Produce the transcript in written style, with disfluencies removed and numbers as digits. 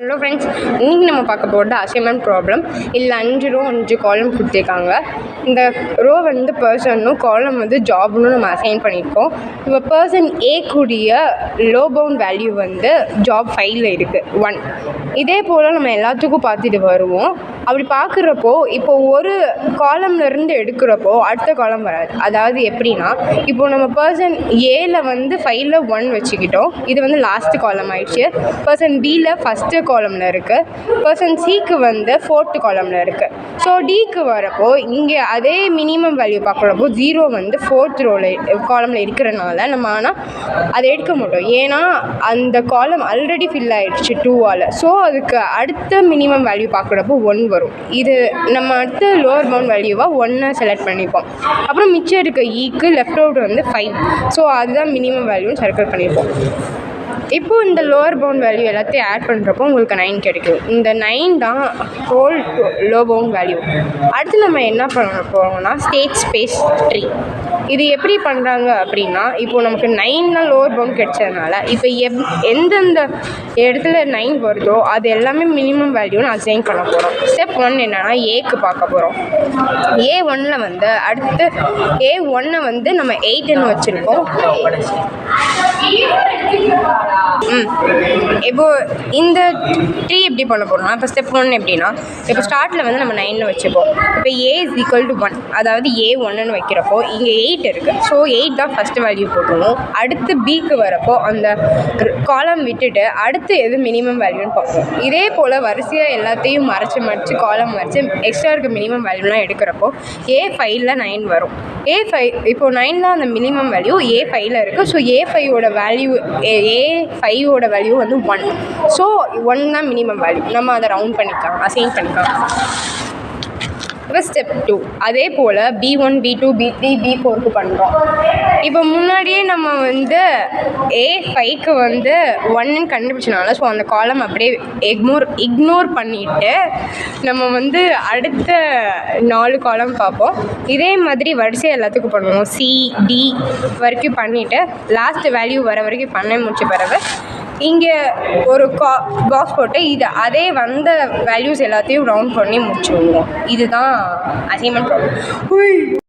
Hello friends, இன்றைக்கி நம்ம பார்க்க போகிறது அசைன்மெண்ட் ப்ராப்ளம். இதில் 5 ரோ 5 காலம் கொடுத்துருக்காங்க. இந்த ரோ வந்து பர்சனும் காலம் வந்து ஜாப்னு நம்ம அசைன் பண்ணியிருக்கோம். இப்போ பர்சன் ஏ கூடிய லோ பவுண்ட் வேல்யூ வந்து ஜாப் 5ல் இருக்குது 1. இதே போல் நம்ம எல்லாத்துக்கும் பார்த்துட்டு வருவோம். அப்படி பார்க்குறப்போ இப்போ ஒரு காலம்லேருந்து எடுக்கிறப்போ அடுத்த காலம் வராது. அதாவது எப்படின்னா, இப்போ நம்ம பர்சன் ஏல வந்து 5ல் 1 வச்சுக்கிட்டோம். இது வந்து லாஸ்ட்டு காலம் ஆயிடுச்சு. பர்சன் பியில் ஃபஸ்ட்டு காலமில் இருக்குது. பர்சன் சிக்கு வந்து 4th காலமில் இருக்குது. ஸோ டிக்கு வரப்போ இங்கே அதே மினிமம் வேல்யூ பார்க்குறப்போ 0 வந்து 4th காலமில் இருக்கிறனால நம்ம ஆனால் அதை எடுக்க மாட்டோம். ஏன்னா அந்த காலம் ஆல்ரெடி ஃபில் ஆகிடுச்சு 2ஆல். ஸோ அதுக்கு அடுத்த மினிமம் வேல்யூ பார்க்குறப்போ 1 வரும். இது நம்ம அடுத்த லோவர் பவுண்ட் வேல்யூவாக 1 செலக்ட் பண்ணிப்போம். அப்புறம் மிச்சம் இருக்க ஈக்கு லெஃப்ட் அவுட் வந்து 5. ஸோ அதுதான் மினிமம் வேல்யூன்னு சர்க்கிள் பண்ணியிருப்போம். இப்போது இந்த லோவர் பவுண்ட் வேல்யூ எல்லாத்தையும் ஆட் பண்ணுறப்போ உங்களுக்கு 9 கிடைக்கும். இந்த 9 தான் ஹோல் லோ பவுண்ட் வேல்யூ. அடுத்து நம்ம என்ன பண்ண போகிறோம்னா ஸ்டேட் ஸ்பேஸ் ட்ரீ. இது எப்படி பண்ணுறாங்க அப்படின்னா, இப்போது நமக்கு 9 தான் லோவர் பவுண்ட் கிடைச்சதுனால இப்போ எந்தெந்த இடத்துல 9 வருதோ அது எல்லாமே மினிமம் வேல்யூன்னு அசைன் பண்ண போகிறோம். ஸ்டெப் 1 என்னென்னா ஏக்கு பார்க்க போகிறோம். A1ல் வந்து அடுத்து A1 வந்து நம்ம 8ன்னு வச்சுருக்கோம். இப்போது இந்த ட்ரீ எப்படி பண்ண போகிறோம்னா, இப்போ ஸ்டெப் 1 எப்படின்னா, இப்போ ஸ்டார்ட்டில் வந்து நம்ம 9ன்னு வச்சுப்போம். இப்போ A = 1, அதாவது A1ன்னு வைக்கிறப்போ இங்கே 8 இருக்குது. ஸோ 8 தான் ஃபஸ்ட்டு வேல்யூ போட்டுருவோம். அடுத்து பிக்கு வரப்போ அந்த காலம் விட்டுட்டு அடுத்து எது மினிமம் வேல்யூன்னு பார்ப்போம். இதே போல் வரிசையாக எல்லாத்தையும் மறைச்சி காலம் மறைச்சி எக்ஸ்ட்ரா இருக்க மினிமம் வேல்யூலாம் எடுக்கிறப்போ A5ல் 9 வரும். A5 இப்போது 9 தான் அந்த மினிமம் வேல்யூ A5ல் இருக்குது. ஸோ A5ஓட வேல்யூ வந்து 1. ஸோ 1 தான் மினிமம் வேல்யூ. நம்ம அதை ரவுண்ட் பண்ணிக்கலாம், அசைன் பண்ணிக்கலாம். இப்போ ஸ்டெப் 2 அதே போல் B1 B2 B3 B4க்கு பண்ணுறோம். இப்போ முன்னாடியே நம்ம வந்து A5க்கு வந்து 1ன்னு கண்டுபிடிச்சனால ஸோ அந்த காலம் அப்படியே இக்னோர் பண்ணிவிட்டு நம்ம வந்து அடுத்த 4 காலம் பார்ப்போம். இதே மாதிரி வரிசையாக எல்லாத்துக்கும் பண்ணுவோம். C D வரைக்கும் பண்ணிவிட்டு லாஸ்ட் வேல்யூ வர வரைக்கும் பண்ண முடிச்ச பிறகு இங்கே ஒரு பாக்ஸ் போட்டு இது அதே வந்த வேல்யூஸ் எல்லாத்தையும் ரவுண்ட் பண்ணி முடிச்சுடுவோம். இதுதான் அசைன்மெண்ட் ப்ராப்ளம்.